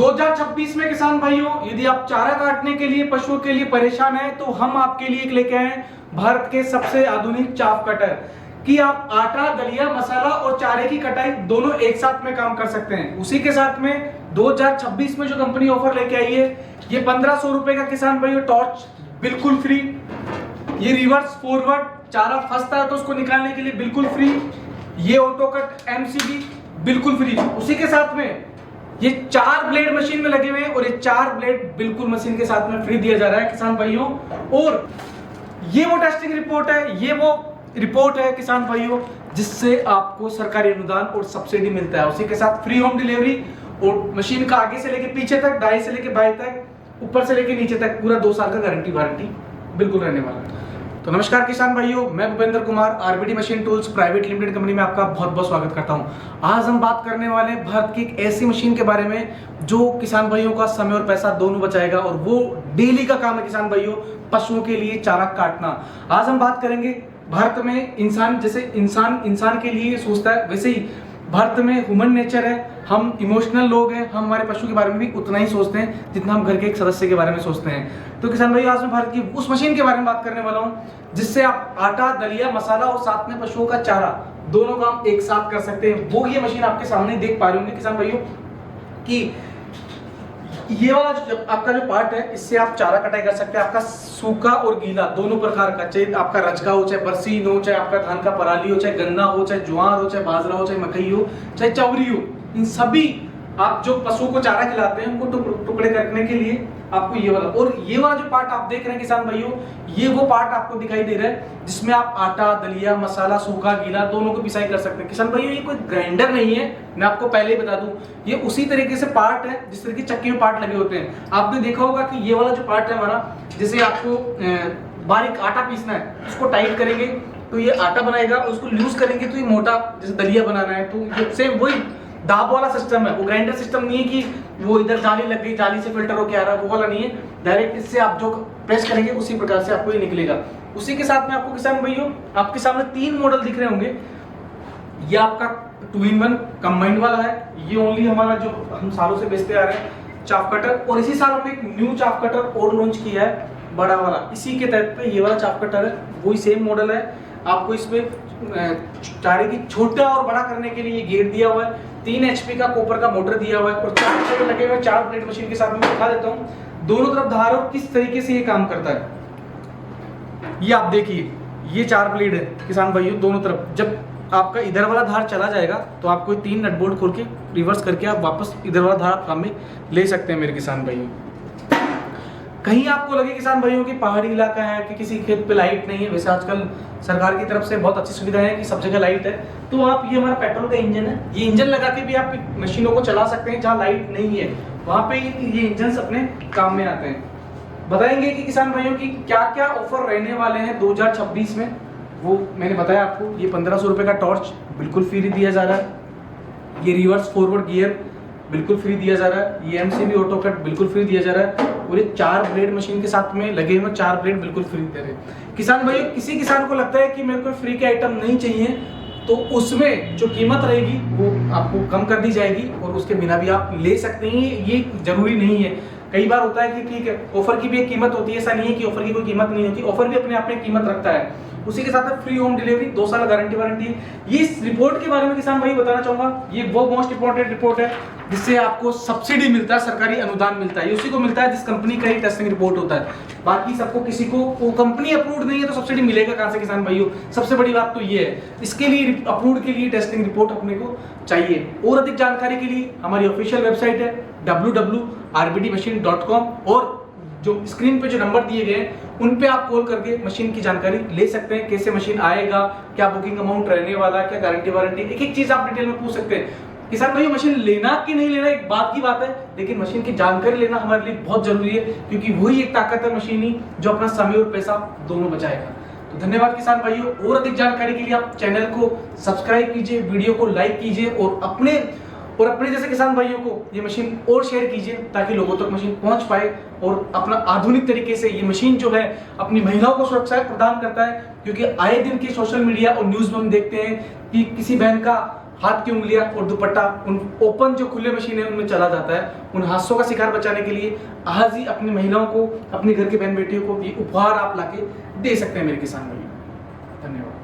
2026 में किसान भाइयों, यदि आप चारा काटने के लिए पशुओं के लिए परेशान हैं तो हम आपके लिए एक लेके आए हैं भारत के सबसे आधुनिक चाफ कटर कि आप आटा, दलिया, मसाला और चारे की कटाई दोनों एक साथ में काम कर सकते हैं। उसी के साथ में 2026 में जो कंपनी ऑफर लेके आई है, ये 1500 रुपए का किसान भाइयों टॉर्च बिल्कुल फ्री, ये रिवर्स फॉरवर्ड चारा फंसता है तो उसको निकालने के लिए बिल्कुल फ्री, ये ऑटो कट एमसीबी बिल्कुल फ्री। उसी के साथ में ये 4 ब्लेड मशीन में लगे हुए हैं और ये 4 ब्लेड बिल्कुल मशीन के साथ में फ्री दिया जा रहा है किसान भाइयों। और ये वो टेस्टिंग रिपोर्ट है, ये वो रिपोर्ट है किसान भाइयों जिससे आपको सरकारी अनुदान और सब्सिडी मिलता है। उसी के साथ फ्री होम डिलीवरी और मशीन का आगे से लेके पीछे तक, दाएं से लेके बाएं तक, ऊपर से लेके नीचे तक पूरा 2 साल का गारंटी वारंटी बिल्कुल रहने वाला है। तो नमस्कार किसान भाइयों, मैं Bhupendra Kumar RBD machine tools private limited company में आपका बहुत बहुत स्वागत करता हूं। आज हम बात करने वाले हैं भारत की एक ऐसी मशीन के बारे में जो किसान भाइयों का समय और पैसा दोनों बचाएगा, और वो डेली का काम है किसान भाइयों, पशुओं के लिए चारा काटना। आज हम बात करेंगे भारत में इंसान, जैसे इंसान के लिए सोचता है वैसे ही भारत में ह्यूमन नेचर है, हम इमोशनल लोग हैं, हम हमारे पशु के बारे में भी उतना ही सोचते हैं जितना हम घर के एक सदस्य के बारे में सोचते हैं। तो किसान भाई, आज मैं भारत की उस मशीन के बारे में बात करने वाला हूं जिससे आप आटा, दलिया, मसाला और साथ में पशुओं का चारा दोनों काम एक साथ कर सकते हैं। वो ये मशीन आपके सामने देख पा रहे होंगे किसान भाइयों कि ये वाला जो आपका जो पार्ट है, इससे आप चारा कटाई कर सकते हैं। आपका सूखा और गीला दोनों प्रकार का, चाहे आपका रजका हो, चाहे बरसीन हो, चाहे आपका धान का पराली हो, चाहे गन्ना हो, चाहे ज्वार हो, चाहे बाजरा हो, चाहे मकई हो, चाहे चवरी हो, इन सभी आप जो पशुओं को चारा खिलाते हैं उनको टुकड़े करने के लिए आपको ये वाला, और ये वाला जो पार्ट आप देख रहे हैं किसान भाइयों, ये वो पार्ट आपको दिखाई दे रहा है जिसमें आप आटा, दलिया, मसाला, सूखा, गीला दोनों को पिसाई कर सकते हैं। किसान भाइयों, ये कोई ग्राइंडर नहीं है, मैं आपको पहले ही बता दूं, ये उसी तरीके से पार्ट है जिस तरह की चक्की में पार्ट लगे होते हैं। आपने देखा होगा कि ये वाला जो पार्ट है हमारा, जैसे आपको बारीक आटा पीसना है, उसको टाइट करेंगे तो ये आटा बनाएगा, उसको लूज करेंगे तो ये मोटा, जैसे दलिया बनाना है तो ये सेम वही दाब वाला सिस्टम है। वो ग्राइंडर सिस्टम नहीं है कि वो इधर जाली लग गई, जाली से फिल्टर होके आ रहा है, वो वाला नहीं है। डायरेक्ट इससे आप जो प्रेस करेंगे उसी प्रकार से आपको ये निकलेगा। उसी के साथ में आपको किसान भाइयों, आपके सामने 3 मॉडल दिख रहे होंगे। ये आपका 2-in-1 कंबाइंड वाला है, ये ओनली हमारा जो हम सालों से बेचते आ रहे हैं चाफ कटर, और इसी साल हमने एक न्यू चाफ कटर और लॉन्च किया है, बड़ा वाला। इसी के तहत पे ये वाला चाफ कटर है, वही सेम मॉडल है। आपको इसमें चारे की छोटा और बड़ा करने के लिए ये गेट दिया हुआ है, 3 HP का कॉपर का मोटर दिया हुआ है और 4 प्लेट लगे हुए हैं। 4 प्लेट मशीन के साथ में दिखा देता हूँ दोनों तरफ धार और किस तरीके से ये काम करता है। ये आप देखिए, ये 4 प्लेट है किसान भाइयों दोनों तरफ। जब आपका इधर वाला धार चला जाएगा तो आपको 3 नट बोल्ट खोल के रिवर्स करके आप वापस इधर वाला धार काम में ले सकते हैं मेरे किसान भाइयों। कहीं आपको लगे किसान भाइयों की पहाड़ी इलाका है कि किसी खेत पे लाइट नहीं है, वैसे आजकल सरकार की तरफ से बहुत अच्छी सुविधा है कि सब जगह लाइट है, तो आप, ये हमारा पेट्रोल का इंजन है, ये इंजन लगा के भी आप मशीनों को चला सकते हैं। जहाँ लाइट नहीं है वहां पे ये इंजन अपने काम में आते हैं। बताएंगे कि किसान भाइयों की क्या क्या ऑफर रहने वाले हैं 2026 में, वो मैंने बताया आपको। ये 1500 रुपए का टॉर्च बिल्कुल फ्री दिया जा रहा है, ये रिवर्स फॉरवर्ड गियर बिल्कुल फ्री दिया जा रहा है, ये एमसीबी ऑटो कट बिल्कुल फ्री दिया जा रहा है, और ये 4 ब्लेड मशीन के साथ में लगे हुए 4 ब्लेड बिल्कुल फ्री दे रहे हैं। किसान भाइयों, किसी किसान को लगता है कि मेरे को फ्री के आइटम नहीं चाहिए, तो उसमें जो कीमत रहेगी वो आपको कम कर दी जाएगी और उसके बिना भी आप ले सकते हैं। ये जरूरी नहीं है। कई बार होता है कि ठीक है, ऑफर की भी एक कीमत होती है, ऐसा नहीं है कि ऑफर की कोई कीमत नहीं होती, ऑफर भी अपने आप में कीमत रखता है। उसी के साथ फ्री होम डिलीवरी, 2 साल गारंटी वारंटी है। ये इस रिपोर्ट के बारे में किसान भाई बताना चाहूंगा, ये वो मोस्ट इंपॉर्टेंट रिपोर्ट है जिससे आपको सब्सिडी मिलता है, सरकारी अनुदान मिलता है। ये उसी को मिलता है जिस कंपनी का ही टेस्टिंग रिपोर्ट होता है। बाकी सबको, किसी को वो कंपनी अप्रूव्ड नहीं है तो सब्सिडी मिलेगा कहां से किसान भाइयों। सबसे बड़ी बात तो ये है, इसके लिए अप्रूव्ड के लिए टेस्टिंग रिपोर्ट अपने को चाहिए। और अधिक जानकारी के लिए हमारी ऑफिशियल वेबसाइट है www.rbdmachine.com, और जो स्क्रीन पे जो नंबर दिए गए हैं उन पे आप कॉल करके मशीन की जानकारी ले सकते हैं। कैसे मशीन आएगा, क्या बुकिंग अमाउंट रहने वाला, क्या गारंटी वारंटी, एक एक चीज आप डिटेल में पूछ सकते हैं। किसान भाई, मशीन लेना कि नहीं लेना एक बात की बात है, लेकिन मशीन की जानकारी लेना हमारे लिए बहुत जरूरी है, क्योंकि वही एक ताकत है मशीनी जो अपना समय और पैसा दोनों बचाएगा। तो धन्यवाद किसान भाइयों। और अधिक जानकारी के लिए आप चैनल को सब्सक्राइब कीजिए, वीडियो को लाइक कीजिए और अपने जैसे किसान भाइयों को ये मशीन और शेयर कीजिए ताकि लोगों तक मशीन पहुंच पाए, और अपना आधुनिक तरीके से ये मशीन जो है अपनी महिलाओं को सुरक्षा प्रदान करता है। क्योंकि आए दिन के सोशल मीडिया और न्यूज में हम देखते हैं कि किसी बहन का हाथ की उंगलियां और दुपट्टा उन ओपन जो खुले मशीन है उनमें चला जाता है, उन हादसों का शिकार बचाने के लिए आज ही अपनी महिलाओं को, अपनी घर की बहन बेटियों को ये उपहार आप लाके दे सकते हैं मेरे किसान भाई। धन्यवाद।